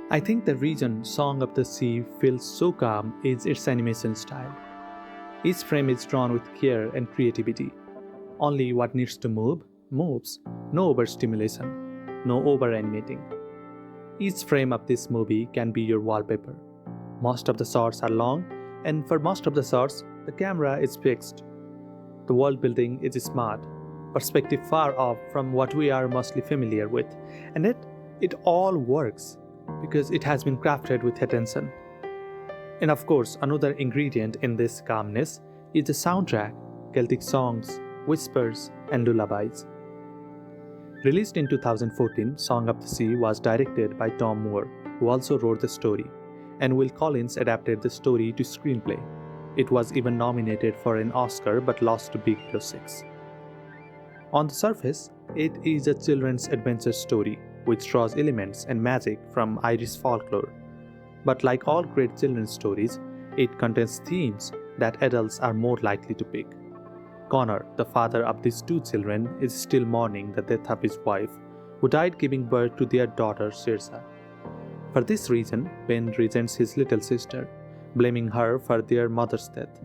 I think the reason Song of the Sea feels so calm is its animation style. Each frame is drawn with care and creativity. Only what needs to move, moves. No overstimulation, no over-animating. Each frame of this movie can be your wallpaper. Most of the shots are long, and for most of the shots, the camera is fixed. The world building is smart, perspective far off from what we are mostly familiar with, and yet it all works because it has been crafted with attention. And of course, another ingredient in this calmness is the soundtrack, Celtic songs, whispers, and lullabies. Released in 2014, Song of the Sea was directed by Tom Moore, who also wrote the story, and Will Collins adapted the story to screenplay. It was even nominated for an Oscar but lost to Big Hero 6. On the surface, it is a children's adventure story which draws elements and magic from Irish folklore. But like all great children's stories, it contains themes that adults are more likely to pick. Connor, the father of these two children, is still mourning the death of his wife, who died giving birth to their daughter Saoirse. For this reason, Ben resents his little sister, blaming her for their mother's death.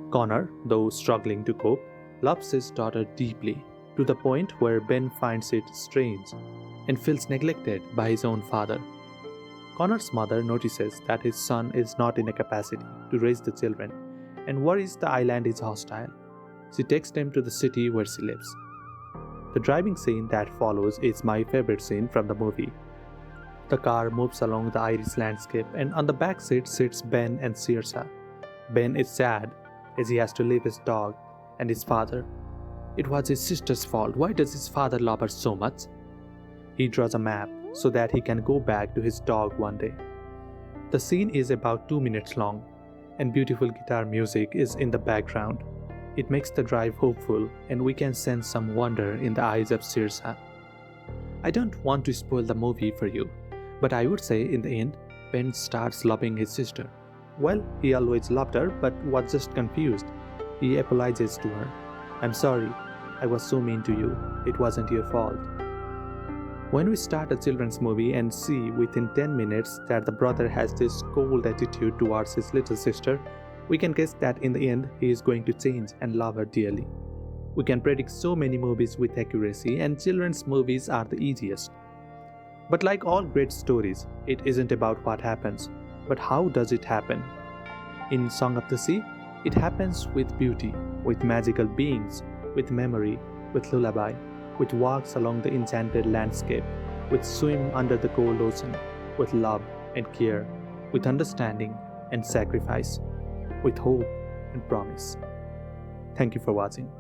Connor, though struggling to cope, loves his daughter deeply, to the point where Ben finds it strange and feels neglected by his own father. Connor's mother notices that his son is not in a capacity to raise the children and worries the island is hostile. She takes them to the city where she lives. The driving scene that follows is my favorite scene from the movie. The car moves along the Irish landscape, and on the back seat sits Ben and Saoirse. Ben is sad as he has to leave his dog and his father. It was his sister's fault. Why does his father love her so much? He draws a map so that he can go back to his dog one day. The scene is about 2 minutes long, and beautiful guitar music is in the background. It makes the drive hopeful, and we can sense some wonder in the eyes of Saoirse. I don't want to spoil the movie for you, but I would say in the end, Ben starts loving his sister. Well, he always loved her, but was just confused. He apologizes to her. "I'm sorry, I was so mean to you. It wasn't your fault." When we start a children's movie and see within 10 minutes that the brother has this cold attitude towards his little sister, we can guess that in the end he is going to change and love her dearly. We can predict so many movies with accuracy, and children's movies are the easiest. But like all great stories, it isn't about what happens, but how does it happen? In Song of the Sea, it happens with beauty, with magical beings, with memory, with lullaby, with walks along the enchanted landscape, with swim under the cold ocean, with love and care, with understanding and sacrifice, with hope and promise. Thank you for watching.